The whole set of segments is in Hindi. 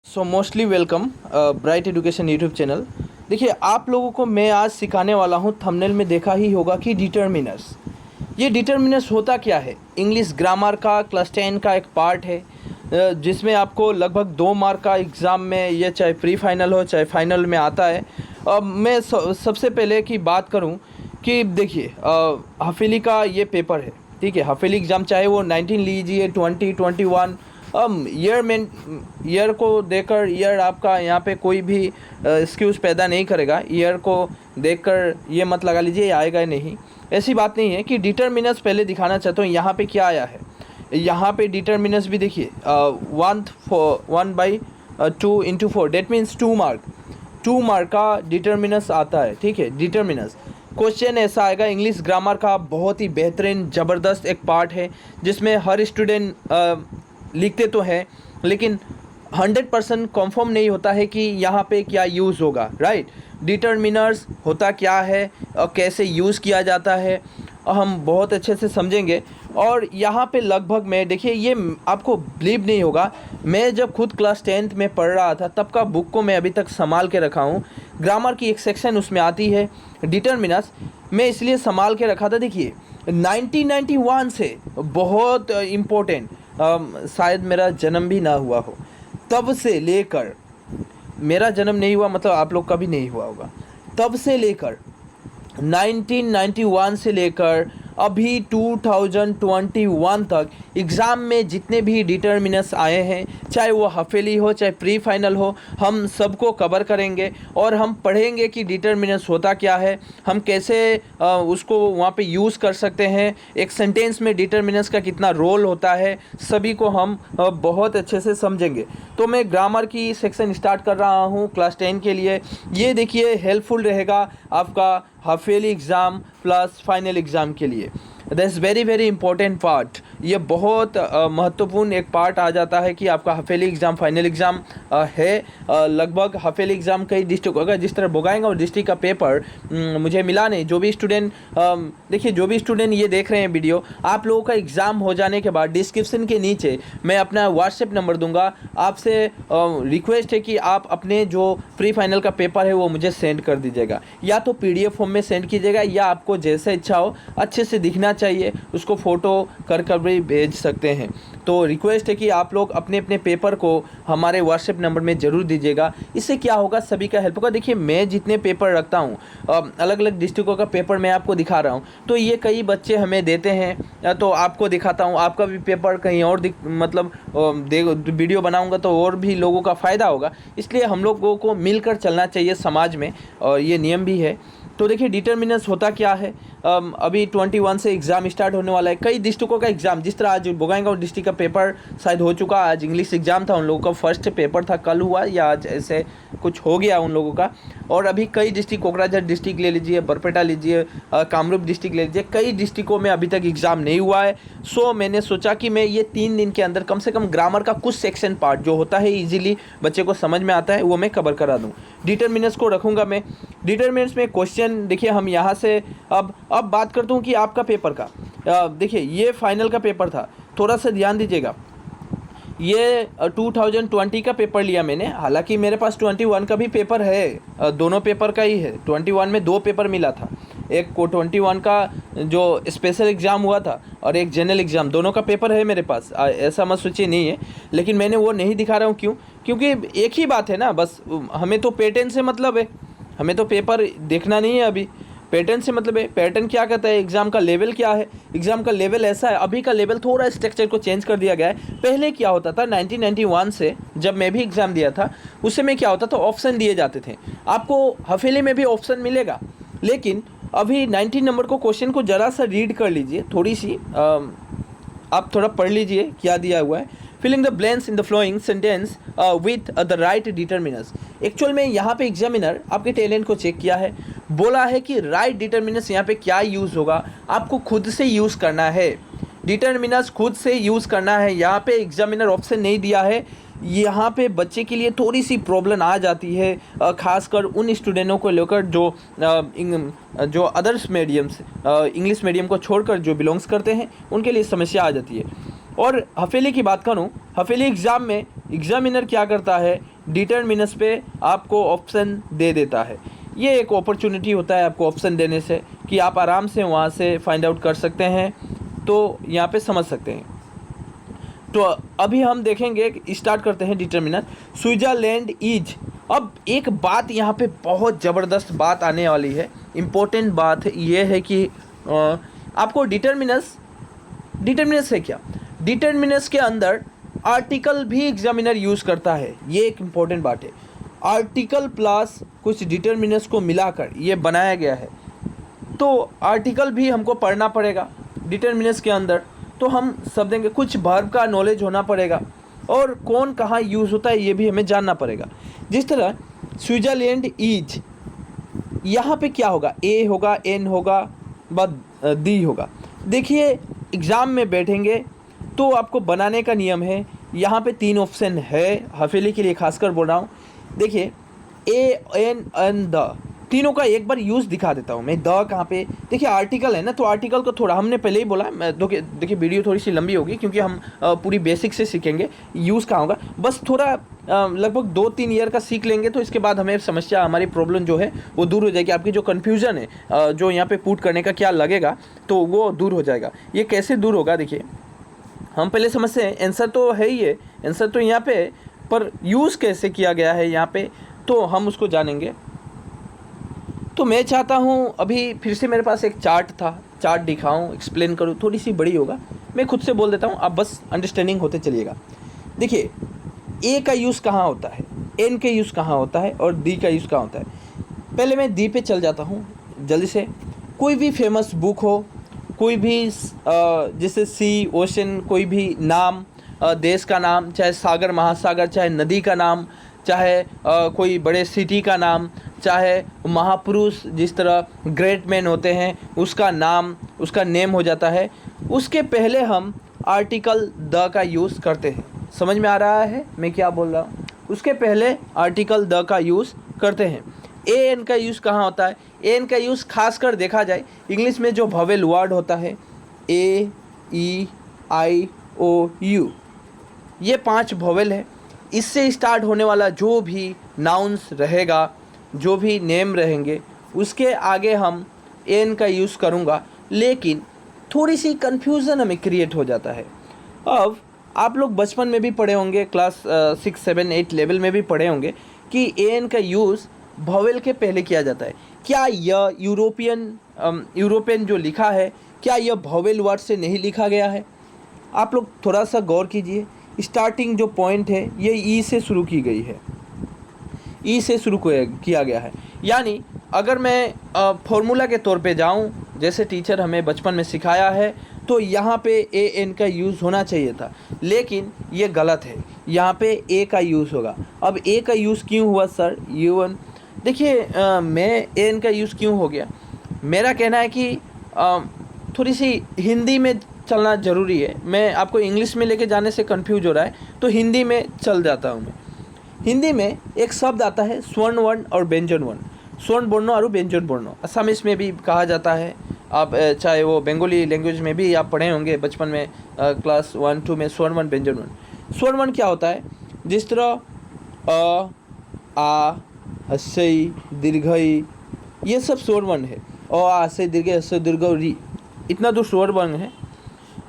So mostly welcome bright education YouTube channel. देखिए, आप लोगों को मैं आज सिखाने वाला हूँ। थंबनेल में देखा ही होगा कि डिटर्मिनर्स। ये डिटर्मिनर्स होता क्या है? इंग्लिश ग्रामर का क्लास 10 का एक पार्ट है, जिसमें आपको लगभग 2 मार्क का एग्ज़ाम में, ये चाहे प्री फाइनल हो चाहे फाइनल में आता है। अब मैं सबसे पहले की बात करूँ कि देखिए, हफेली का ये पेपर है, ठीक है। हफेली एग्ज़ाम चाहे वो 19 लीजिए, 20, 21, ईयर को देकर, ईयर आपका यहाँ पे कोई भी एक्सक्यूज़ पैदा नहीं करेगा। ईयर को देखकर ये मत लगा लीजिए ये आएगा नहीं, ऐसी बात नहीं है। कि डिटर्मिनर्स पहले दिखाना चाहता हूँ यहाँ पे क्या आया है। यहाँ पे डिटर्मिनर्स भी देखिए, 1/2 डेट मीन्स 2 मार्क। 2 मार्क का डिटर्मिनर्स आता है, ठीक है। डिटर्मिनर्स क्वेश्चन ऐसा आएगा। इंग्लिश ग्रामर का बहुत ही बेहतरीन ज़बरदस्त एक पार्ट है, जिसमें हर स्टूडेंट लिखते तो हैं, लेकिन 100% कंफर्म नहीं होता है कि यहाँ पे क्या यूज़ होगा, राइट। डिटर्मिनर्स होता क्या है और कैसे यूज़ किया जाता है, हम बहुत अच्छे से समझेंगे। और यहाँ पे लगभग मैं, देखिए, ये आपको बिलीव नहीं होगा, मैं जब खुद क्लास 10th में पढ़ रहा था तब का बुक को मैं अभी तक संभाल के रखा हूँ। ग्रामर की एक सेक्शन उसमें आती है डिटर्मिनर्स, मैं इसलिए संभाल के रखा था। देखिए, 1991 से बहुत इम्पोर्टेंट, शायद मेरा जन्म भी ना हुआ हो तब से लेकर, मेरा जन्म नहीं हुआ मतलब आप लोग का भी नहीं हुआ होगा, तब से लेकर 1991 से लेकर अभी 2021 तक एग्ज़ाम में जितने भी डिटर्मिनर्स आए हैं, चाहे वो हफेली हो चाहे प्री फाइनल हो, हम सबको कवर करेंगे। और हम पढ़ेंगे कि डिटर्मिनर्स होता क्या है, हम कैसे उसको वहाँ पे यूज़ कर सकते हैं, एक सेंटेंस में डिटर्मिनर्स का कितना रोल होता है, सभी को हम बहुत अच्छे से समझेंगे। तो मैं ग्रामर की सेक्शन स्टार्ट कर रहा हूँ क्लास 10 के लिए। ये देखिए, हेल्पफुल रहेगा आपका हाफेली एग्ज़ाम प्लस फाइनल एग्ज़ाम के लिए। That's very very important part. ये बहुत महत्वपूर्ण एक पार्ट आ जाता है कि आपका हफेली एग्ज़ाम फाइनल एग्ज़ाम है। लगभग हफेली एग्ज़ाम कई डिस्ट्रिक्ट, अगर जिस तरह बोगाएंगा और डिस्ट्रिक्ट का पेपर मुझे मिला नहीं। जो भी स्टूडेंट, देखिए, जो भी स्टूडेंट ये देख रहे हैं वीडियो, आप लोगों का एग्ज़ाम हो जाने के बाद डिस्क्रिप्शन के नीचे मैं अपना व्हाट्सएप नंबर दूंगा। आपसे रिक्वेस्ट है कि आप अपने जो प्री फाइनल का पेपर है वो मुझे सेंड कर दीजिएगा, या तो PDF फॉर्म में सेंड कीजिएगा, या आपको जैसे इच्छा हो, अच्छे से दिखना चाहिए, उसको फ़ोटो कर भी भेज सकते हैं। तो रिक्वेस्ट है कि आप लोग अपने अपने पेपर को हमारे व्हाट्सएप नंबर में ज़रूर दीजिएगा। इससे क्या होगा, सभी का हेल्प होगा। देखिए, मैं जितने पेपर रखता हूँ, अलग अलग डिस्ट्रिक्टों का पेपर मैं आपको दिखा रहा हूँ, तो ये कई बच्चे हमें देते हैं, तो आपको दिखाता हूँ। आपका भी पेपर कहीं और मतलब वीडियो बनाऊँगा तो और भी लोगों का फ़ायदा होगा। इसलिए हम लोगों को मिलकर चलना चाहिए समाज में, और ये नियम भी है। तो देखिए, डिटर्मिनर्स होता क्या है। अभी 21 से एग्ज़ाम स्टार्ट होने वाला है। कई डिस्ट्रिक्टों का एग्ज़ाम, जिस तरह आज बोगाईगांव डिस्ट्रिक्ट का पेपर शायद हो चुका, आज इंग्लिश एग्ज़ाम था, उन लोगों का फर्स्ट पेपर था, कल हुआ या आज ऐसे कुछ हो गया उन लोगों का। और अभी कई डिस्ट्रिक्ट, कोकराझार डिस्ट्रिक्ट ले लीजिए, बरपेटा लीजिए, कामरूप डिस्ट्रिक्ट ले लीजिए, कई डिस्ट्रिक्टों में अभी तक एग्ज़ाम नहीं हुआ है। सो मैंने सोचा कि मैं ये 3 दिन के अंदर कम से कम ग्रामर का कुछ सेक्शन पार्ट जो होता है, ईजिली बच्चे को समझ में आता है, वो मैं कवर करा दूँ। डिटर्मिनर्स को रखूँगा मैं। डिटर्मिनर्स में क्वेश्चन देखिए, हम यहाँ से अब बात करता हूँ कि आपका पेपर का, देखिए, ये फाइनल का पेपर था, थोड़ा सा ध्यान दीजिएगा। ये 2020 का पेपर लिया मैंने, हालांकि मेरे पास 21 का भी पेपर है, दोनों पेपर का ही है। 21 में 2 पेपर मिला था, एक को 21 का जो स्पेशल एग्ज़ाम हुआ था और एक जनरल एग्ज़ाम, दोनों का पेपर है मेरे पास, ऐसा मत सोचिए नहीं है। लेकिन मैंने वो नहीं दिखा रहा हूँ, क्यों? क्योंकि एक ही बात है ना, बस हमें तो पैटर्न से मतलब है, हमें तो पेपर देखना नहीं है अभी, पैटर्न से मतलब है। पैटर्न क्या कहता है, एग्ज़ाम का लेवल क्या है। एग्ज़ाम का लेवल ऐसा है, अभी का लेवल थोड़ा स्ट्रक्चर को चेंज कर दिया गया है। पहले क्या होता था, 1991 से जब मैं भी एग्ज़ाम दिया था, उस समय क्या होता था, ऑप्शन दिए जाते थे। आपको हफेली में भी ऑप्शन मिलेगा, लेकिन अभी 19 नंबर को क्वेश्चन को ज़रा सा रीड कर लीजिए, थोड़ी सी आप थोड़ा पढ़ लीजिए क्या दिया हुआ है। Filling the blanks in the flowing sentence with the right determiners. Actual में यहाँ पे एग्जामिनर आपके टैलेंट को चेक किया है, बोला है कि राइट डिटर्मिनर्स यहाँ पे क्या यूज़ होगा, आपको खुद से यूज़ करना है। डिटर्मिनर्स खुद से यूज़ करना है। यहाँ पे एग्जामिनर ऑप्शन नहीं दिया है। यहाँ पे बच्चे के लिए थोड़ी सी प्रॉब्लम आ जाती है, खासकर उन स्टूडेंटों को लेकर जो अदर्स मीडियम्स, इंग्लिश मीडियम को छोड़कर जो बिलोंग्स करते हैं, उनके लिए समस्या आ जाती है। और हफेली की बात करूं, हफेली एग्ज़ाम में एग्जामिनर क्या करता है, डिटरमिनस पे आपको ऑप्शन दे देता है। ये एक अपॉर्चुनिटी होता है आपको ऑप्शन देने से कि आप आराम से वहाँ से फाइंड आउट कर सकते हैं, तो यहाँ पे समझ सकते हैं। तो अभी हम देखेंगे, स्टार्ट करते हैं डिटरमिनर। स्विट्ज़रलैंड इज, अब एक बात यहाँ पे बहुत ज़बरदस्त बात आने वाली है, इम्पोर्टेंट बात ये है कि आपको डिटरमिनस है क्या, डिटरमिनस के अंदर आर्टिकल भी एग्जामिनर यूज़ करता है। ये एक इम्पोर्टेंट बात है, आर्टिकल प्लस कुछ डिटरमिनस को मिलाकर ये बनाया गया है। तो आर्टिकल भी हमको पढ़ना पड़ेगा डिटरमिनस के अंदर, तो हम सब देंगे, कुछ वर्ब का नॉलेज होना पड़ेगा और कौन कहाँ यूज़ होता है ये भी हमें जानना पड़ेगा। जिस तरह स्विट्ज़रलैंड इज, यहाँ पे क्या होगा, ए होगा, एन होगा, बाद दी होगा। देखिए एग्ज़ाम में बैठेंगे तो आपको बनाने का नियम है, यहाँ पे 3 ऑप्शन है, हवेली के लिए खासकर बोल रहा हूँ। देखिए ए एन एन द, तीनों का एक बार यूज़ दिखा देता हूँ मैं। द कहाँ पे, देखिए आर्टिकल है ना, तो आर्टिकल को थोड़ा हमने पहले ही बोला, मैं देखिए वीडियो थोड़ी सी लंबी होगी क्योंकि हम पूरी बेसिक से सीखेंगे यूज़ कहाँ होगा। बस थोड़ा लगभग 2-3 ईयर का सीख लेंगे तो इसके बाद हमें समस्या, हमारी प्रॉब्लम जो है वो दूर हो जाएगी। आपकी जो कन्फ्यूज़न है जो यहाँ पे पुट करने का क्या लगेगा तो वो दूर हो जाएगा। ये कैसे दूर होगा, देखिए हम पहले समझते हैं, आंसर तो है ही है, आंसर तो यहाँ पे, पर यूज़ कैसे किया गया है यहाँ पे तो हम उसको जानेंगे। तो मैं चाहता हूँ अभी फिर से मेरे पास एक चार्ट था, चार्ट दिखाऊँ, एक्सप्लेन करूँ, थोड़ी सी बड़ी होगा, मैं खुद से बोल देता हूँ, आप बस अंडरस्टैंडिंग होते चलिएगा। देखिए ए का यूज़ कहाँ होता है, एन का यूज़ कहाँ होता है और दी का यूज़ कहाँ होता है। पहले मैं दी पे चल जाता हूँ जल्दी से। कोई भी फेमस बुक हो, कोई भी जैसे सी, ओशन, कोई भी नाम, देश का नाम, चाहे सागर महासागर, चाहे नदी का नाम, चाहे कोई बड़े सिटी का नाम, चाहे महापुरुष जिस तरह ग्रेट मैन होते हैं उसका नाम, उसका नेम हो जाता है, उसके पहले हम आर्टिकल द का यूज़ करते हैं। समझ में आ रहा है मैं क्या बोल रहा हूँ, उसके पहले आर्टिकल द का यूज़ करते हैं। ए एन का यूज़ कहाँ होता है, ए एन का यूज़ खासकर देखा जाए इंग्लिश में जो वोवेल वर्ड होता है, ए ई आई ओ यू, ये 5 वोवेल है। इससे स्टार्ट होने वाला जो भी नाउन्स रहेगा, जो भी नेम रहेंगे, उसके आगे हम एन का यूज़ करूँगा, लेकिन थोड़ी सी कन्फ्यूज़न हमें क्रिएट हो जाता है। अब आप लोग बचपन में भी पढ़े होंगे, क्लास 6, 7, 8 लेवल में भी पढ़े होंगे कि एन का यूज़ वोवेल के पहले किया जाता है। क्या यह यूरोपियन जो लिखा है, क्या यह वोवेल वर्ड से नहीं लिखा गया है? आप लोग थोड़ा सा गौर कीजिए, स्टार्टिंग जो पॉइंट है ये ई से शुरू की गई है, ई से शुरू किया गया है। यानी अगर मैं फॉर्मूला के तौर पे जाऊं, जैसे टीचर हमें बचपन में सिखाया है, तो यहाँ पे ए एन का यूज़ होना चाहिए था, लेकिन ये गलत है, यहाँ पे ए का यूज़ होगा। अब ए का यूज़ क्यों हुआ सर, यू एन? देखिए मैं ए एन का यूज़ क्यों हो गया, मेरा कहना है कि थोड़ी सी हिंदी में चलना ज़रूरी है। मैं आपको इंग्लिश में लेके जाने से कंफ्यूज हो रहा है, तो हिंदी में चल जाता हूँ मैं। हिंदी में एक शब्द आता है स्वर्ण वर्ण और व्यंजन वर्ण, स्वर्ण वर्णों और व्यंजन वर्णों, असमिस में भी कहा जाता है। आप चाहे वो बंगाली लैंग्वेज में भी आप पढ़े होंगे बचपन में, क्लास 1, 2 में, स्वर्ण वर्ण, व्यंजन वर्ण। स्वर्ण वर्ण क्या होता है, जिस तरह अ, आ, हस्सई, दीर्घई, ये सब स्वर्ण वर्ण है। अ, आ, हस्सई, दीर्घई, हस्सई, दीर्घ, री, इतना तो स्वर्ण वर्ण है।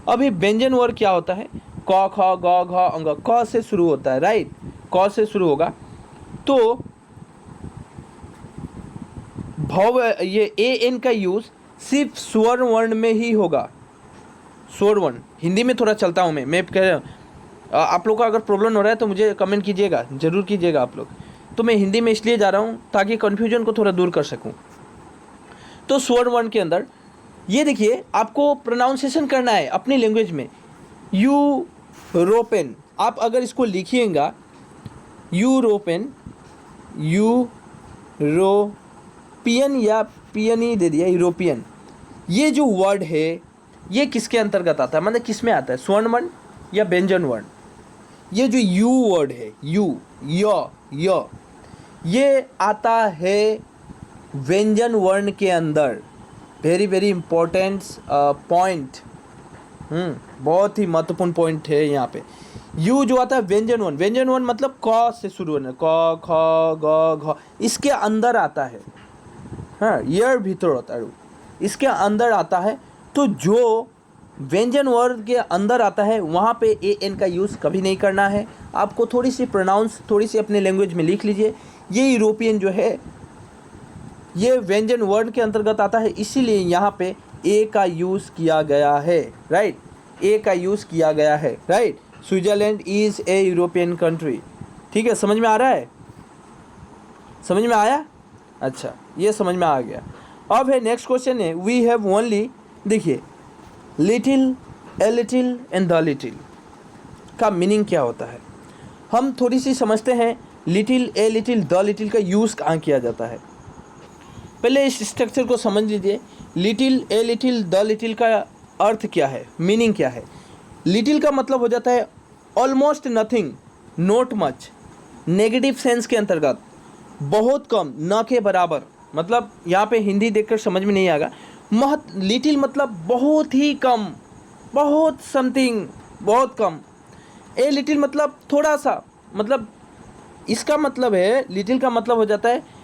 अभी व्यंजन वर्ण क्या होता है, क, ख, ग, घ, अंग, क से शुरू होता है, राइट, क से शुरू होगा। तो ये ए एन का यूज़ सिर्फ स्वर्ण वर्ण में ही होगा, स्वर्ण वर्ण। हिंदी में थोड़ा चलता हूँ मैं कह रहा हूँ, आप लोग का अगर प्रॉब्लम हो रहा है तो मुझे कमेंट कीजिएगा, ज़रूर कीजिएगा आप लोग। तो मैं हिंदी में इसलिए जा रहा हूँ ताकि कन्फ्यूजन को थोड़ा दूर कर सकूँ। तो स्वर्ण वर्ण के अंदर ये देखिए, आपको प्रोनाउंसिएशन करना है अपनी लैंग्वेज में। यूरोपियन, आप अगर इसको लिखिएगा यूरोपियन, यूरोपियन या पियन ही दे दिया, यूरोपियन, ये जो वर्ड है ये किसके अंतर्गत आता है, मतलब किस में आता है, स्वर्ण वर्ण या व्यंजन वर्ण? ये जो यू वर्ड है, यू, य, ये आता है व्यंजन वर्ण के अंदर। वेरी वेरी इंपॉर्टेंट पॉइंट, बहुत ही महत्वपूर्ण पॉइंट है यहाँ पे। यू जो आता है व्यंजन वन, व्यंजन वन मतलब क से शुरू होना, क ख ग घ, इसके अंदर आता है, हाँ ईयर भीतर होता है, इसके अंदर आता है। तो जो व्यंजन वर्ग के अंदर आता है वहाँ पे ए एन का यूज़ कभी नहीं करना है। आपको थोड़ी सी प्रोनाउंस थोड़ी सी अपने लैंग्वेज में लिख लीजिए। ये यूरोपियन जो है ये व्यंजन वर्ण के अंतर्गत आता है, इसीलिए यहाँ पे ए का यूज़ किया गया है, राइट, ए का यूज़ किया गया है, right. Switzerland is a European country, ठीक है, समझ में आ रहा है, समझ में आया, अच्छा ये समझ में आ गया। अब है नेक्स्ट क्वेश्चन है, वी हैव ओनली, देखिए little, a little and the little का मीनिंग क्या होता है, हम थोड़ी सी समझते हैं। Little, a little, the little का यूज़ कहाँ किया जाता है, पहले इस स्ट्रक्चर को समझ लीजिए। Little, a little, the little का अर्थ क्या है, मीनिंग क्या है। लिटिल का मतलब हो जाता है almost nothing, not much, negative sense के अंतर्गत बहुत कम, न के बराबर, मतलब यहाँ पे हिंदी देखकर समझ में नहीं आएगा। लिटिल मतलब बहुत ही कम, बहुत समथिंग, बहुत कम। ए लिटिल मतलब थोड़ा सा, मतलब इसका मतलब है लिटिल का मतलब हो जाता है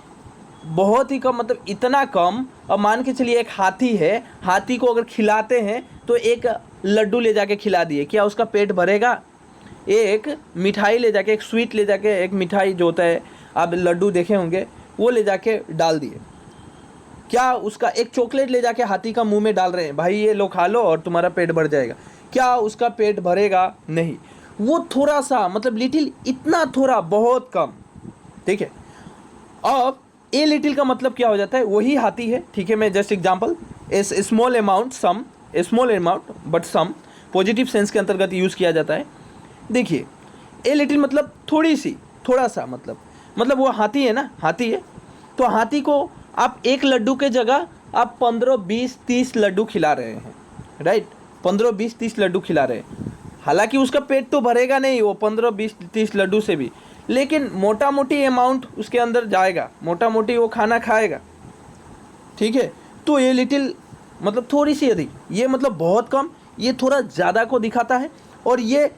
बहुत ही कम, मतलब इतना कम। अब मान के चलिए एक हाथी है, हाथी को अगर खिलाते हैं तो एक लड्डू ले जाके खिला दिए, क्या उसका पेट भरेगा। एक मिठाई ले जाके, एक स्वीट ले जाके, एक मिठाई जो होता है आप लड्डू देखे होंगे, वो ले जाके डाल दिए, क्या उसका, एक चॉकलेट ले जाके हाथी का मुंह में डाल रहे हैं, भाई ये लो खा लो और तुम्हारा पेट भर जाएगा, क्या उसका पेट भरेगा, नहीं। वो थोड़ा सा, मतलब लिटिल इतना थोड़ा, बहुत कम, ठीक है। अब ए लिटिल का मतलब क्या हो जाता है, वही हाथी है, ठीक है। मैं just example, small amount, some, small amount but some, positive sense के अंतर्गत यूज़ किया जाता है। देखिए ए लिटिल मतलब थोड़ी सी, थोड़ा सा, मतलब वो हाथी है ना, हाथी है, तो हाथी को आप एक लड्डू के जगह आप 15, 20, 30 लड्डू खिला रहे हैं, राइट, 15, 20, 30 लड्डू खिला रहे हैं। हालांकि उसका पेट तो भरेगा नहीं वो 15, 20, 30 लड्डू से भी, लेकिन मोटा मोटी अमाउंट उसके अंदर जाएगा, मोटा मोटी वो खाना खाएगा, ठीक है। तो ये लिटिल मतलब थोड़ी सी अधिक, ये मतलब बहुत कम, ये थोड़ा ज़्यादा को दिखाता है, और ये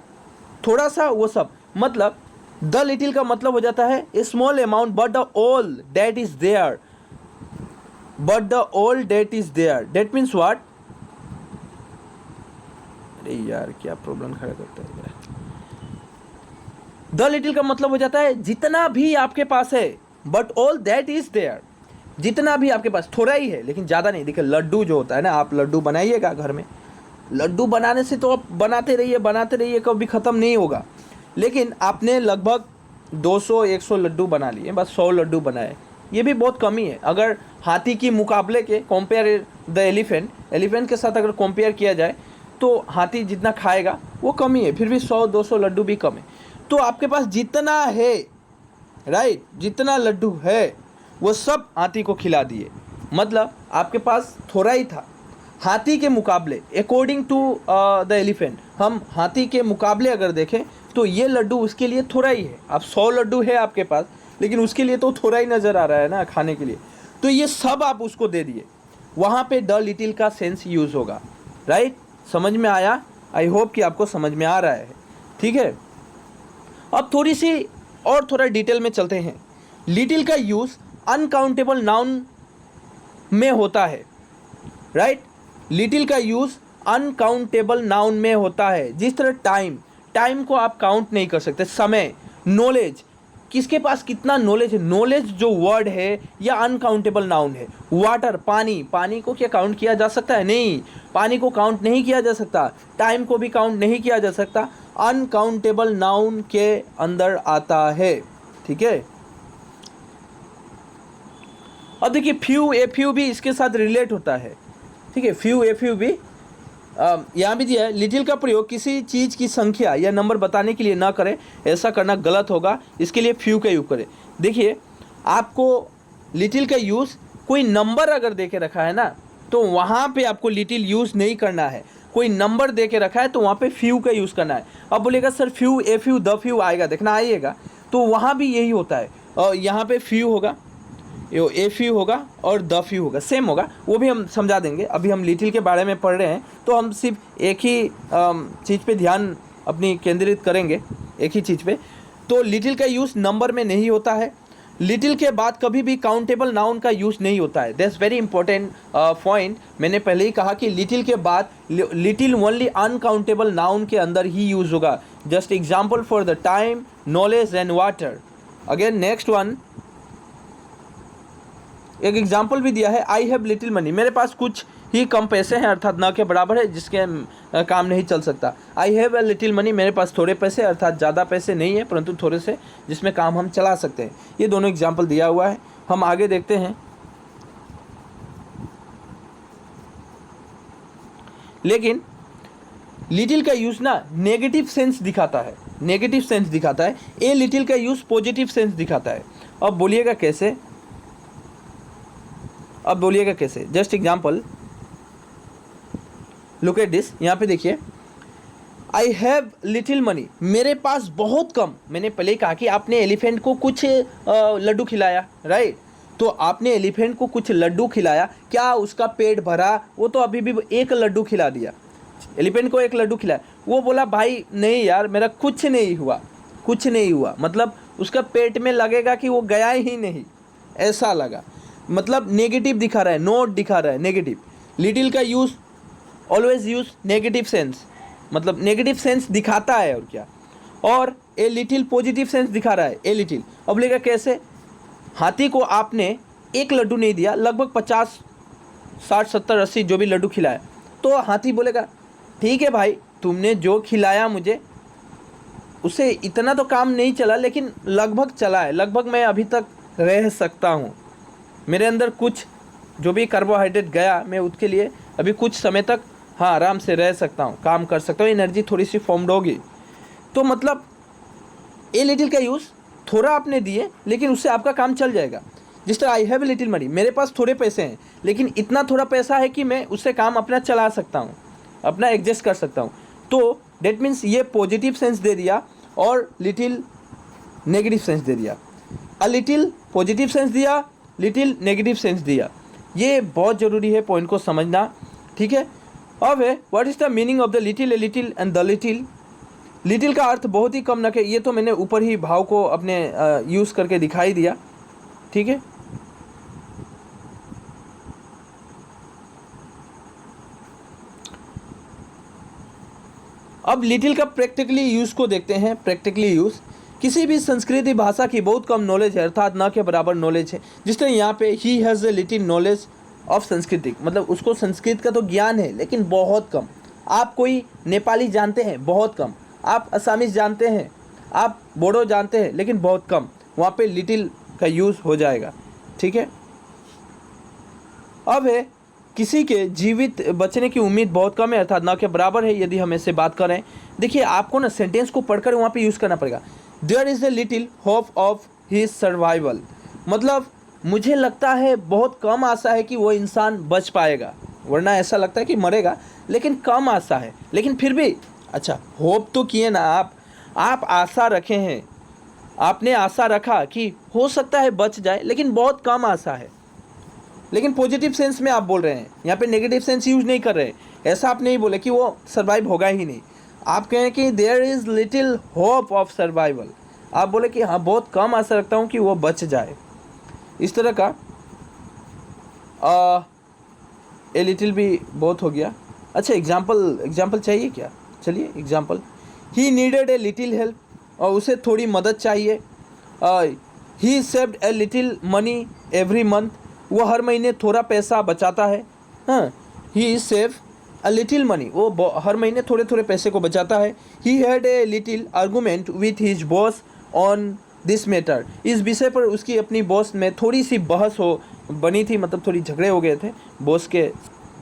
थोड़ा सा वो सब, मतलब द लिटिल का मतलब हो जाता है a small amount but the all that is there, but the all that is there, that means what, अरे यार क्या प्रॉब्लम खड़ा करता है। द लिटिल का मतलब हो जाता है जितना भी आपके पास है, but all that is there, जितना भी आपके पास, थोड़ा ही है लेकिन ज़्यादा नहीं। देखिए लड्डू जो होता है ना, आप लड्डू बनाइएगा घर में, लड्डू बनाने से तो आप बनाते रहिए, कभी ख़त्म नहीं होगा। लेकिन आपने लगभग 200-100 लड्डू बना लिए, बस 100 लड्डू बनाए, ये भी बहुत कमी है। अगर हाथी की मुकाबले के, कंपेयर द एलिफेंट के साथ अगर कंपेयर किया जाए तो हाथी जितना खाएगा वो कमी है, फिर भी 100-200 लड्डू भी कम है। तो आपके पास जितना है, राइट, जितना लड्डू है वो सब हाथी को खिला दिए, मतलब आपके पास थोड़ा ही था हाथी के मुकाबले। अकॉर्डिंग टू द एलिफेंट, हम हाथी के मुकाबले अगर देखें तो ये लड्डू उसके लिए थोड़ा ही है। अब 100 लड्डू है आपके पास, लेकिन उसके लिए तो थोड़ा ही नज़र आ रहा है ना खाने के लिए, तो ये सब आप उसको दे दिए, वहाँ पे द लिटिल का सेंस यूज़ होगा, राइट। समझ में आया, आई होप कि आपको समझ में आ रहा है, ठीक है। अब थोड़ी सी और थोड़ा डिटेल में चलते हैं। लिटिल का यूज़ अनकाउंटेबल नाउन में होता है, राइट। लिटिल का यूज़ अनकाउंटेबल नाउन में होता है, जिस तरह टाइम को आप काउंट नहीं कर सकते, समय, नॉलेज, किसके पास कितना नॉलेज है, नॉलेज जो वर्ड है या अनकाउंटेबल नाउन है। वाटर, पानी को क्या काउंट किया जा सकता है, नहीं, पानी को काउंट नहीं किया जा सकता, टाइम को भी काउंट नहीं किया जा सकता, अनकाउंटेबल नाउन के अंदर आता है, ठीक है। अब देखिए फ्यू भी इसके साथ रिलेट होता है, ठीक है। फ्यू भी यहाँ भी दिया है, लिटिल का प्रयोग किसी चीज़ की संख्या या नंबर बताने के लिए ना करें, ऐसा करना गलत होगा, इसके लिए फ्यू का यूज़ करें। देखिए आपको लिटिल का यूज़ कोई नंबर अगर दे के रखा है ना, तो वहाँ पे आपको लिटिल यूज़ नहीं करना है। कोई नंबर दे के रखा है तो वहाँ पे फ्यू का यूज़ करना है। अब बोलेगा sir few, a few, the few आएगा, देखना आइएगा, तो वहाँ भी यही होता है। और यहाँ पे फ्यू होगा, ए फ्यू होगा और द फ्यू होगा, सेम होगा, वो भी हम समझा देंगे। अभी हम लिटिल के बारे में पढ़ रहे हैं तो हम सिर्फ एक ही चीज़ पे ध्यान अपनी केंद्रित करेंगे एक ही चीज़ पे। तो लिटिल का यूज़ नंबर में नहीं होता है। लिटिल के बाद कभी भी काउंटेबल नाउन का यूज़ नहीं होता है। That's very important point. मैंने पहले ही कहा कि लिटिल के बाद लिटिल ओनली अनकाउंटेबल नाउन के अंदर ही यूज़ होगा। Just example for the time, knowledge and water. Again next one, एक एग्जाम्पल भी दिया है, आई हैव लिटिल मनी, मेरे पास कुछ ही कम पैसे हैं, अर्थात न के बराबर है, जिसके काम नहीं चल सकता। I have a little money, मेरे पास थोड़े पैसे, अर्थात ज़्यादा पैसे नहीं है परंतु थोड़े से, जिसमें काम हम चला सकते हैं। ये दोनों एग्जाम्पल दिया हुआ है। हम आगे देखते हैं। लेकिन लिटिल का यूज़ ना नेगेटिव सेंस दिखाता है, नेगेटिव सेंस दिखाता है। ए लिटिल का यूज़ पॉजिटिव सेंस दिखाता है। अब बोलिएगा कैसे? अब बोलिएगा कैसे? Just example, look at this. यहाँ पे देखिए, आई हैव लिटिल मनी, मेरे पास बहुत कम। मैंने पहले ही कहा कि आपने एलिफेंट को कुछ लड्डू खिलाया, राइट? तो आपने एलिफेंट को कुछ लड्डू खिलाया, क्या उसका पेट भरा? वो तो अभी भी एक लड्डू खिला दिया। एलिफेंट को एक लड्डू खिलाया, वो बोला भाई नहीं यार मेरा कुछ नहीं हुआ, कुछ नहीं हुआ। मतलब उसका पेट में लगेगा कि वो गया ही नहीं, ऐसा लगा। मतलब नेगेटिव दिखा रहा है, नोट दिखा रहा है, नेगेटिव। लिटिल का use always use negative sense, मतलब नेगेटिव सेंस दिखाता है और क्या। और ए लिटिल पॉजिटिव सेंस दिखा रहा है, ए लिटिल। अब बोलेगा कैसे? हाथी को आपने एक लड्डू नहीं दिया, लगभग 50, 60, 70, 80 जो भी लड्डू खिलाया, तो हाथी बोलेगा ठीक है भाई, तुमने जो खिलाया मुझे उससे इतना तो काम नहीं चला, लेकिन लगभग चला है, लगभग मैं अभी तक रह सकता हूँ। मेरे अंदर कुछ जो भी कार्बोहाइड्रेट गया, मैं उसके लिए अभी कुछ समय तक हाँ आराम से रह सकता हूँ, काम कर सकता हूँ, एनर्जी थोड़ी सी फॉर्म्ड होगी। तो मतलब ए लिटिल का यूज़ थोड़ा आपने दिए लेकिन उससे आपका काम चल जाएगा। जिस तरह आई हैव लिटिल मनी, मेरे पास थोड़े पैसे हैं लेकिन इतना थोड़ा पैसा है कि मैं उससे काम अपना चला सकता हूँ, अपना एडजस्ट कर सकता हूँ। तो डेट मीन्स ये पॉजिटिव सेंस दे दिया और लिटिल नेगेटिव सेंस दे दिया। अ लिटिल पॉजिटिव सेंस दिया, लिटिल नेगेटिव सेंस दिया। ये बहुत ज़रूरी है पॉइंट को समझना, ठीक है। अब है what is the meaning of the little, a little and the little. Little का अर्थ बहुत ही कम न के, ये तो मैंने ऊपर ही भाव को अपने यूज़ करके दिखाई दिया, ठीक है। अब लिटिल का प्रैक्टिकली यूज़ को देखते हैं। प्रैक्टिकली यूज़, किसी भी संस्कृति भाषा की बहुत कम नॉलेज है, अर्थात न के बराबर नॉलेज है। जिस तरह यहाँ पे he has a little knowledge of संस्कृतिक, मतलब उसको संस्कृत का तो ज्ञान है लेकिन बहुत कम। आप कोई नेपाली जानते हैं, बहुत कम। आप असामीज जानते हैं, आप बोडो जानते हैं, लेकिन बहुत कम। वहाँ पे लिटिल का यूज़ हो जाएगा, ठीक है। अब है किसी के जीवित बचने की उम्मीद बहुत कम है, अर्थात न के बराबर है, यदि हम ऐसे बात करें। देखिए आपको ना सेंटेंस को पढ़कर वहाँ पे यूज़ करना पड़ेगा। There is a little hope of his survival, मतलब मुझे लगता है बहुत कम आशा है कि वो इंसान बच पाएगा, वरना ऐसा लगता है कि मरेगा, लेकिन कम आशा है। लेकिन फिर भी अच्छा होप तो किए ना आप आशा रखे हैं, आपने आशा रखा कि हो सकता है बच जाए, लेकिन बहुत कम आशा है। लेकिन पॉजिटिव सेंस में आप बोल रहे हैं, यहाँ पे नेगेटिव सेंस यूज नहीं कर रहे। ऐसा आप नहीं बोले कि वो सर्वाइव होगा ही नहीं, आप कहें कि there is little hope of survival. आप बोले कि हाँ बहुत कम आशा रखता हूँ कि वो बच जाए, इस तरह का। ए लिटिल भी बहुत हो गया। अच्छा एग्जाम्पल चाहिए क्या? चलिए example, he needed a little help, और उसे थोड़ी मदद चाहिए। He saved a little money every month, वो हर महीने थोड़ा पैसा बचाता है। हाँ, he save a little money, वो हर महीने थोड़े थोड़े पैसे को बचाता है। He had a little argument with his boss on this matter, इस विषय पर उसकी अपनी बॉस में थोड़ी सी बहस बनी थी, मतलब थोड़ी झगड़े हो गए थे बॉस के।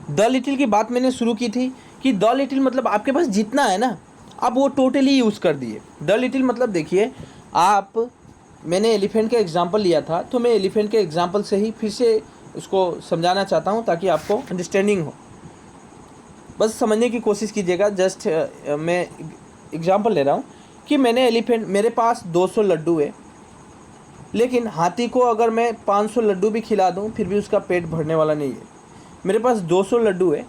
द लिटिल की बात मैंने शुरू की थी कि द लिटिल मतलब आपके पास जितना है ना, आप वो टोटली यूज़ कर दिए। द लिटिल मतलब देखिए आप, मैंने एलिफेंट का एग्जांपल लिया था, तो मैं एलिफेंट के एग्जांपल से ही फिर से उसको समझाना चाहता हूँ ताकि आपको अंडरस्टैंडिंग हो। बस समझने की कोशिश कीजिएगा। जस्ट मैं एग्जांपल ले रहा हूँ कि मैंने एलिफेंट, मेरे पास 200 लड्डू है, लेकिन हाथी को अगर मैं 500 लड्डू भी खिला दूँ फिर भी उसका पेट भरने वाला नहीं है। मेरे पास 200 लड्डू है,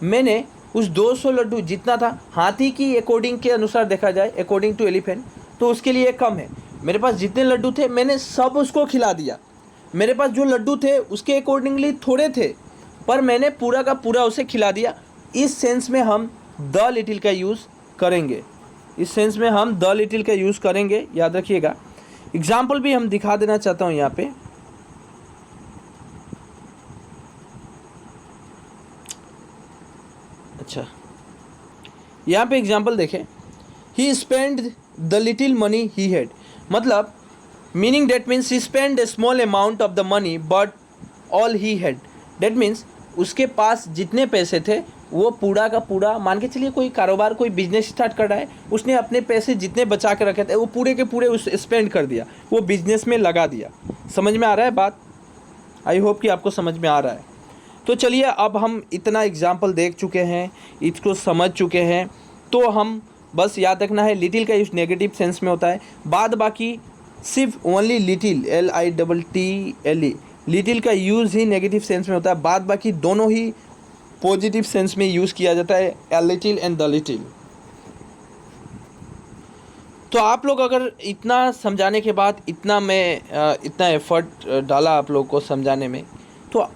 मैंने उस 200 लड्डू जितना था हाथी की अकॉर्डिंग के अनुसार देखा जाए, अकॉर्डिंग टू एलिफेंट, तो उसके लिए कम है। मेरे पास जितने लड्डू थे मैंने सब उसको खिला दिया। मेरे पास जो लड्डू थे उसके अकॉर्डिंगली थोड़े थे, पर मैंने पूरा का पूरा उसे खिला दिया। इस सेंस में हम द लिटिल का यूज़ करेंगे, इस सेंस में हम द लिटिल का यूज़ करेंगे, याद रखिएगा। एग्जाम्पल भी हम दिखा देना चाहता हूँ यहाँ पे। अच्छा, यहाँ पे एग्जाम्पल देखें, he spend the little money he had, मतलब meaning that means he spend a small amount of the money but all he had. That means उसके पास जितने पैसे थे वो पूरा का पूरा, मान के चलिए कोई कारोबार, कोई बिजनेस स्टार्ट कर रहा है, उसने अपने पैसे जितने बचा के रखे थे वो पूरे के पूरे उस स्पेंड कर दिया, वो बिजनेस में लगा दिया। समझ में आ रहा है बात? आई होप कि आपको समझ में आ रहा है। तो चलिए, अब हम इतना एग्जाम्पल देख चुके हैं, इसको समझ चुके हैं, तो हम बस याद रखना है लिटिल का यूज़ नेगेटिव सेंस में होता है। बाद बाकी सिर्फ ओनली लिटिल, LITTLE, लिटिल का यूज़ ही नेगेटिव सेंस में होता है। बाद बाकी दोनों ही पॉजिटिव सेंस में यूज़ किया जाता है, a little and the little. तो आप लोग अगर इतना समझाने के बाद, इतना एफर्ट डाला आप लोग को समझाने में, तो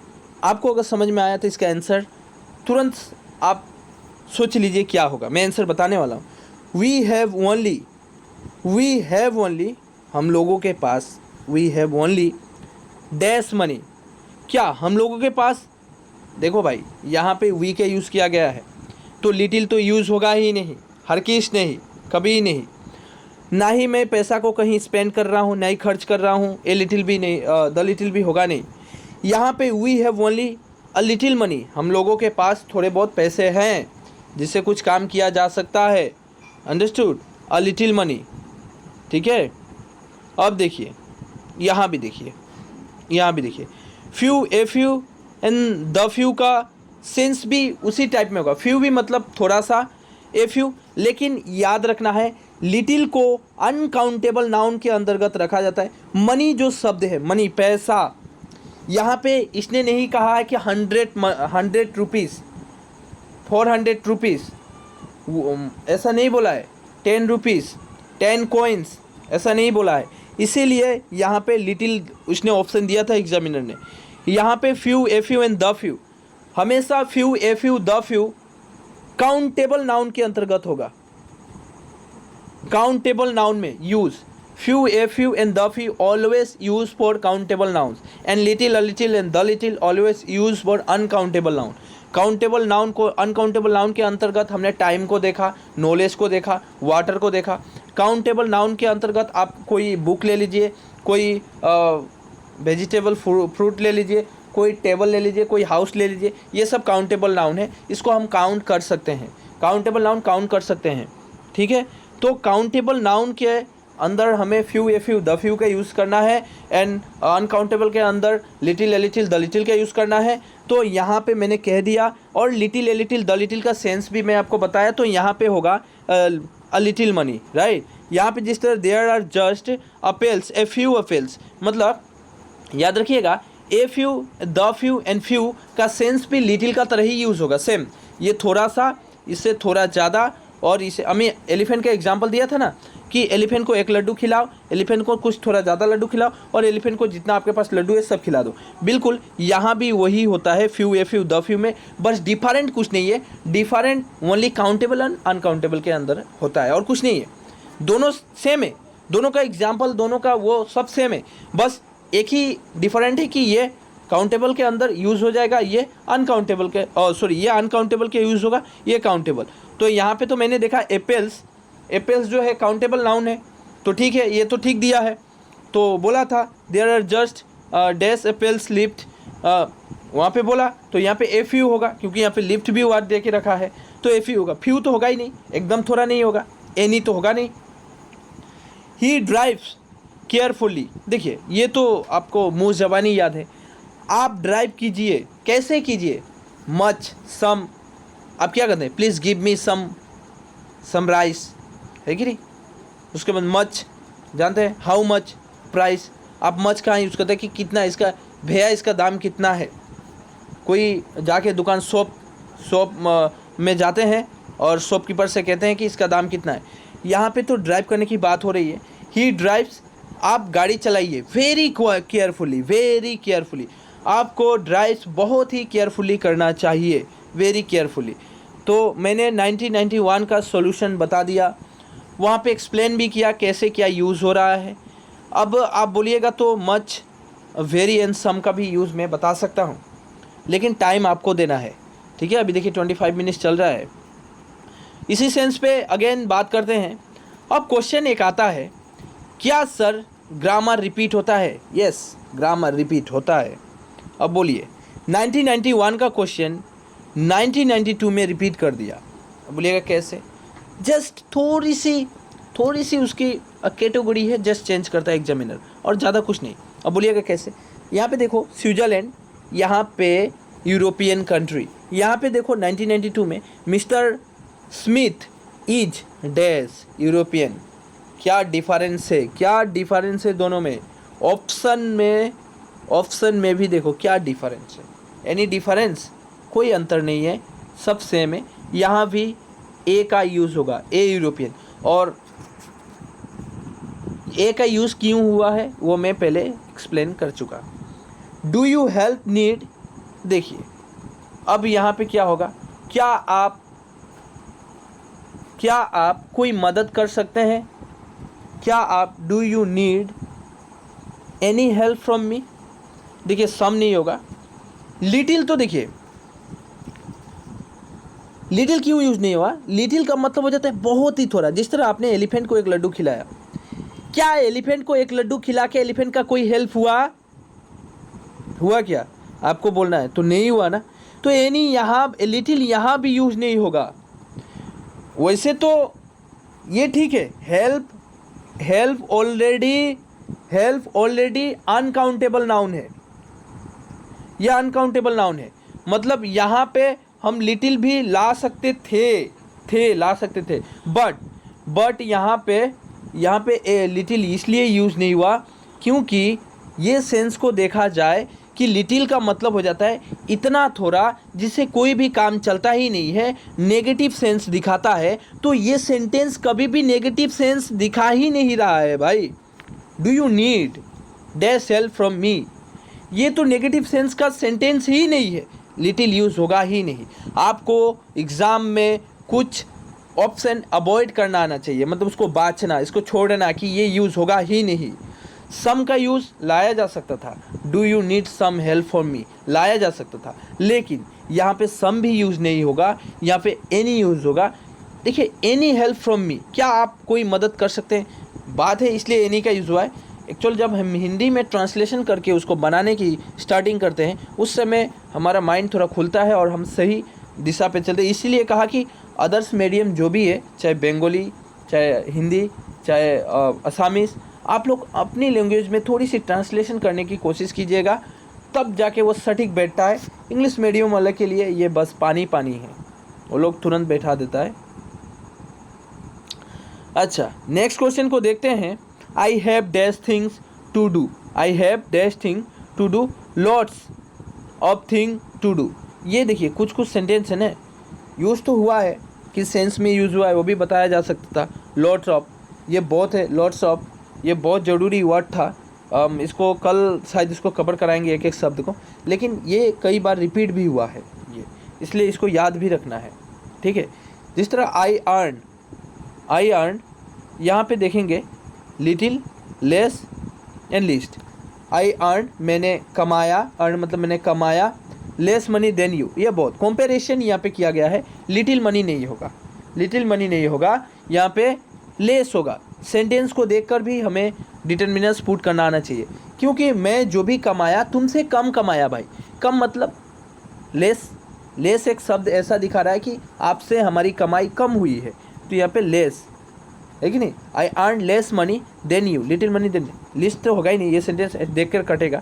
आपको अगर समझ में आया तो इसका आंसर तुरंत आप सोच लीजिए क्या होगा। मैं आंसर बताने वाला हूँ। वी हैव ओनली, हम लोगों के पास, we have only dash money, क्या हम लोगों के पास, देखो भाई यहाँ पे वी का यूज़ किया गया है, तो लिटिल तो यूज़ होगा ही नहीं, हरगिज़ नहीं, कभी नहीं। ना ही मैं पैसा को कहीं स्पेंड कर रहा हूँ, ना ही खर्च कर रहा हूँ, ए लिटिल भी नहीं, द लिटिल भी होगा नहीं। यहाँ पे we have only a little money, हम लोगों के पास थोड़े बहुत पैसे हैं जिससे कुछ काम किया जा सकता है। अंडरस्टूड? अ लिटिल मनी, ठीक है। अब देखिए, यहाँ भी देखिए, few, a few and the few का सेंस भी उसी टाइप में होगा। फ्यू भी मतलब थोड़ा सा, ए फ्यू, लेकिन याद रखना है लिटिल को अनकाउंटेबल नाउन के अंतर्गत रखा जाता है। मनी जो शब्द है, मनी पैसा, यहाँ पे इसने नहीं कहा है कि 100 रुपीज़, 400 रुपीज़, ऐसा नहीं बोला है। 10 रुपीज़, 10 कॉइन्स, ऐसा नहीं बोला है। इसीलिए यहाँ पे लिटिल उसने ऑप्शन दिया था एग्जामिनर ने। यहाँ पे few, a few and the few, हमेशा few, a few, the few countable noun के अंतर्गत होगा। काउंटेबल नाउन में use few, a few and the few always used for countable nouns, and little, a little and the little always used for uncountable noun। Countable noun को, अनकाउंटेबल नाउन के अंतर्गत हमने टाइम को देखा, नॉलेज को देखा, वाटर को देखा। काउंटेबल नाउन के अंतर्गत आप कोई बुक ले लीजिए, कोई वेजिटेबल फ्रूट ले लीजिए, कोई टेबल ले लीजिए, कोई हाउस ले लीजिए, ये सब काउंटेबल नाउन है, इसको हम काउंट कर सकते हैं, काउंटेबल नाउन काउंट कर सकते हैं, ठीक है। तो काउंटेबल नाउन के अंदर हमें few, a few, the few का यूज़ करना है, एंड अनकाउंटेबल के अंदर little, a little, the little का यूज़ करना है। तो यहाँ पे मैंने कह दिया, और little, a little, the little का सेंस भी मैं आपको बताया। तो यहाँ पे होगा अ लिटिल मनी, राइट। यहाँ पे जिस तरह there are just apples, a few apples, मतलब याद रखिएगा a few, the few and few का सेंस भी लिटिल का तरह ही यूज़ होगा, सेम। ये थोड़ा सा, इससे थोड़ा ज़्यादा, और इसे हमें एलिफेंट का एग्जांपल दिया था ना कि एलिफेंट को एक लड्डू खिलाओ, एलिफेंट को कुछ थोड़ा ज़्यादा लड्डू खिलाओ, और एलिफेंट को जितना आपके पास लड्डू है सब खिला दो। बिल्कुल यहाँ भी वही होता है few, a few, the few में, बस डिफरेंट कुछ नहीं है। Different only countable and uncountable के अंदर होता है, और कुछ नहीं है। दोनों सेम है, दोनों का एग्जाम्पल, दोनों का वो सब सेम है, बस एक ही डिफरेंट है कि ये काउंटेबल के अंदर यूज़ हो जाएगा, ये अनकाउंटेबल के, सॉरी, ये अनकाउंटेबल के यूज़ होगा, ये काउंटेबल। तो यहाँ पे तो मैंने देखा एप्पल्स, एप्पल्स जो है काउंटेबल नाउन है, तो ठीक है, ये तो ठीक दिया है। तो बोला था there are just dash apples left, वहाँ पे बोला, तो यहाँ पे ए फ्यू होगा, क्योंकि यहाँ पे लिफ्ट भी वर्ड दे के रखा है, तो ए फ्यू होगा। फ्यू तो होगा ही नहीं, एकदम थोड़ा नहीं होगा, एनी तो होगा नहीं। ही ड्राइव्स केयरफुली, देखिए ये तो आपको मुँह ज़बानी याद है। आप ड्राइव कीजिए, कैसे कीजिए? मच, सम, आप क्या करते हैं? Please give me some rice, है कि नहीं? उसके बाद मच, जानते हैं, हाउ मच, प्राइस। आप मच कहाँ यूज़ करते हैं कि कितना इसका, भैया इसका दाम कितना है। कोई जाके दुकान शॉप में जाते हैं और शॉपकीपर से कहते हैं कि इसका दाम कितना है। यहाँ पे तो ड्राइव करने की बात हो रही है, ही ड्राइव्स। आप गाड़ी चलाइए वेरी केयरफुली, आपको ड्राइव्स बहुत ही केयरफुली करना चाहिए, वेरी केयरफुली। तो मैंने 1991 का सॉल्यूशन बता दिया, वहाँ पे एक्सप्लेन भी किया कैसे क्या यूज़ हो रहा है। अब आप बोलिएगा तो मच, वेरी एंड सम का भी यूज़ मैं बता सकता हूँ, लेकिन टाइम आपको देना है, ठीक है। अभी देखिए 25 मिनट्स चल रहा है। इसी सेंस पे अगेन बात करते हैं। अब क्वेश्चन एक आता है, क्या सर ग्रामर रिपीट होता है? यस, ग्रामर रिपीट होता है। अब बोलिए 1991 का क्वेश्चन 1992 में रिपीट कर दिया। अब बोलिएगा कैसे? जस्ट थोड़ी सी उसकी कैटेगरी है, जस्ट चेंज करता है एग्जामिनर, और ज़्यादा कुछ नहीं। अब बोलिएगा कैसे? यहाँ पे देखो स्विट्ज़रलैंड, यहाँ पे यूरोपियन कंट्री, यहाँ पे देखो 1992 में mister Smith is dash European. क्या डिफरेंस है दोनों में? ऑप्शन में भी देखो क्या डिफरेंस है। Any difference? कोई अंतर नहीं है, सब सेम है। यहाँ भी ए का यूज़ होगा, ए यूरोपियन, और ए का यूज़ क्यों हुआ है वो मैं पहले एक्सप्लेन कर चुका। डू यू हेल्प नीड, देखिए अब यहाँ पे क्या होगा, क्या आप कोई मदद कर सकते हैं? क्या आप do you need any help from me? देखिए सम नहीं होगा। लिटिल, तो देखिए लिटिल क्यों यूज़ नहीं हुआ? लिटिल का मतलब हो जाता है बहुत ही थोड़ा। जिस तरह आपने एलिफेंट को एक लड्डू खिलाया, क्या एलिफेंट को एक लड्डू खिला के एलिफेंट का कोई हेल्प हुआ क्या? आपको बोलना है तो नहीं हुआ ना। तो एनी यहाँ लिटिल यहाँ भी यूज़ नहीं होगा। वैसे तो ये ठीक है, हेल्प ऑलरेडी अनकाउंटेबल नाउन है, यह अनकाउंटेबल नाउन है। मतलब यहाँ पे हम लिटिल भी ला सकते थे, बट यहाँ पे लिटिल इसलिए यूज़ नहीं हुआ क्योंकि ये सेंस को देखा जाए कि लिटिल का मतलब हो जाता है इतना थोड़ा जिससे कोई भी काम चलता ही नहीं है, नेगेटिव सेंस दिखाता है। तो ये सेंटेंस कभी भी नेगेटिव सेंस दिखा ही नहीं रहा है भाई। Do you need dash help from me, ये तो नेगेटिव सेंस का सेंटेंस ही नहीं है, लिटिल यूज़ होगा ही नहीं। आपको एग्ज़ाम में कुछ ऑप्शन अवॉइड करना आना चाहिए, मतलब उसको बाँचना, इसको छोड़ना कि ये यूज़ होगा ही नहीं। सम का यूज़ लाया जा सकता था, do you need some help for me लाया जा सकता था, लेकिन यहाँ पे सम भी यूज़ नहीं होगा, यहाँ पे एनी यूज़ होगा। देखिए एनी हेल्प फ्रॉम मी, क्या आप कोई मदद कर सकते हैं, बात है, इसलिए एनी का यूज़ हुआ है। एक्चुअल जब हम हिंदी में ट्रांसलेशन करके उसको बनाने की स्टार्टिंग करते हैं उस समय हमारा माइंड थोड़ा खुलता है और हम सही दिशा पे चलते हैं। इसीलिए कहा कि अदर्स मीडियम जो भी है, चाहे बंगाली, चाहे हिंदी, चाहे असामीज़, आप लोग अपनी लैंग्वेज में थोड़ी सी ट्रांसलेशन करने की कोशिश कीजिएगा, तब जाके वो सटीक बैठता है। इंग्लिश मीडियम वाले के लिए ये बस पानी है, वो लोग तुरंत बैठा देता है। अच्छा, नेक्स्ट क्वेश्चन को देखते हैं। I have dash things to do, I have dash thing to do, lots of thing to do. ये देखिए कुछ सेंटेंस है ना, यूज़ तो हुआ है, किस सेंस में यूज़ हुआ है वो भी बताया जा सकता था। लॉट्स ऑफ, ये बहुत है, लॉट्स ऑफ ये बहुत ज़रूरी वर्ड था। इसको कल शायद इसको कवर कराएंगे एक एक शब्द को, लेकिन ये कई बार रिपीट भी हुआ है ये, इसलिए इसको याद भी रखना है, ठीक है। जिस तरह आई अर्न, यहाँ पे देखेंगे little, less and least. I earn मैंने कमाया, अर्न मतलब मैंने कमाया, लेस मनी देन यू, ये बहुत कंपैरिजन यहाँ पे किया गया है। लिटिल मनी नहीं होगा, यहाँ पे लेस होगा। सेंटेंस को देखकर भी हमें डिटरमिनर्स पुट करना आना चाहिए, क्योंकि मैं जो भी कमाया तुमसे कम कमाया भाई। कम मतलब लेस एक शब्द ऐसा दिखा रहा है कि आपसे हमारी कमाई कम हुई है, तो यहाँ पे लेस है कि नहीं। I earn less money than you, little money than, least तो होगा ही नहीं, ये सेंटेंस देख कर कटेगा।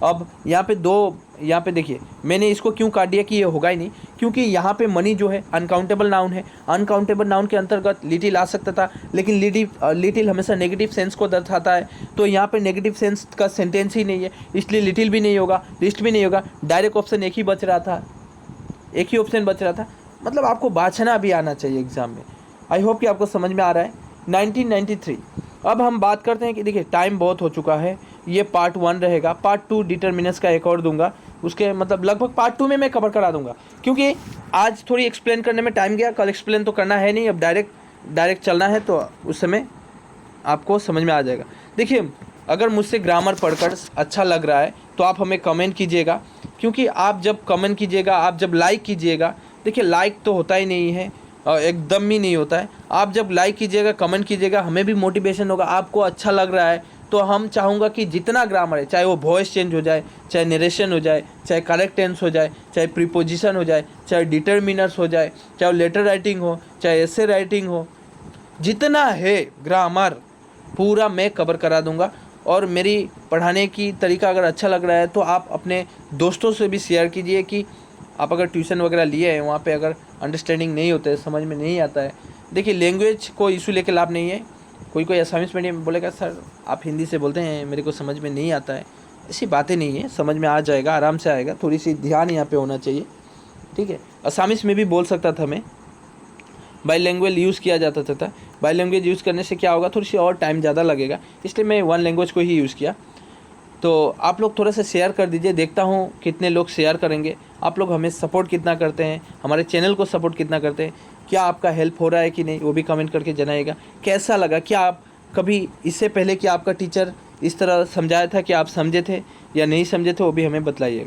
अब यहाँ पे देखिए मैंने इसको क्यों काट दिया कि ये होगा ही नहीं, क्योंकि यहाँ पे मनी जो है अनकाउंटेबल नाउन है। अनकाउंटेबल नाउन के अंतर्गत लिटिल आ सकता था, लेकिन लिटिल हमेशा नेगेटिव सेंस को दर्शाता है, तो यहाँ पे नेगेटिव सेंस का सेंटेंस ही नहीं है, इसलिए लिटिल भी नहीं होगा, लिस्ट भी नहीं होगा। डायरेक्ट ऑप्शन एक ही ऑप्शन बच रहा था। मतलब आपको बाँचना भी आना चाहिए एग्ज़ाम में। आई होप कि आपको समझ में आ रहा है। 1993 अब हम बात करते हैं कि देखिए टाइम बहुत हो चुका है, ये पार्ट 1 रहेगा, पार्ट 2 डिटरमिनर्स का एक और दूंगा, उसके मतलब लगभग पार्ट 2 में मैं कवर करा दूंगा, क्योंकि आज थोड़ी एक्सप्लेन करने में टाइम गया, कल एक्सप्लेन तो करना है नहीं, अब डायरेक्ट चलना है, तो उस समय आपको समझ में आ जाएगा। देखिए अगर मुझसे ग्रामर पढ़कर अच्छा लग रहा है तो आप हमें कमेंट कीजिएगा, क्योंकि आप जब कमेंट कीजिएगा, आप जब लाइक कीजिएगा, देखिए लाइक तो होता ही नहीं है, एकदम ही नहीं होता है। आप जब लाइक कीजिएगा, कमेंट कीजिएगा, हमें भी मोटिवेशन होगा, आपको अच्छा लग रहा है तो हम चाहूँगा कि जितना ग्रामर है, चाहे वो वॉइस चेंज हो जाए, चाहे नरेशन हो जाए, चाहे करेक्ट टेंस हो जाए, चाहे प्रीपोजिशन हो जाए, चाहे डिटरमिनर्स हो जाए, चाहे लेटर राइटिंग हो, चाहे एसे राइटिंग हो, जितना है ग्रामर पूरा मैं कवर करा दूंगा। और मेरी पढ़ाने की तरीका अगर अच्छा लग रहा है तो आप अपने दोस्तों से भी शेयर कीजिए कि आप अगर ट्यूशन वगैरह लिए हैं, वहाँ पे अगर अंडरस्टैंडिंग नहीं होता है, समझ में नहीं आता है। देखिए लैंग्वेज को इशू लेके लाभ नहीं है। कोई असामिस मीडियम बोलेगा सर आप हिंदी से बोलते हैं, मेरे को समझ में नहीं आता है, ऐसी बातें नहीं है, समझ में आ जाएगा, आराम से आएगा, थोड़ी सी ध्यान यहाँ पे होना चाहिए, ठीक है। असामिस में भी बोल सकता था मैं, बाईलैंग्वेज यूज़ किया जाता था। बाईलैंग्वेज यूज़ करने से क्या होगा, थोड़ी सी और टाइम ज़्यादा लगेगा, इसलिए मैं वन लैंग्वेज को ही यूज़ किया। तो आप लोग थोड़ा सा शेयर कर दीजिए, देखता हूँ कितने लोग शेयर करेंगे। आप लोग हमें सपोर्ट कितना करते हैं, हमारे चैनल को सपोर्ट कितना करते हैं, क्या आपका हेल्प हो रहा है कि नहीं, वो भी कमेंट करके जनाइएगा। कैसा लगा, क्या आप कभी इससे पहले कि आपका टीचर इस तरह समझाया था कि आप समझे थे या नहीं समझे थे, वो भी हमें बतलाइएगा।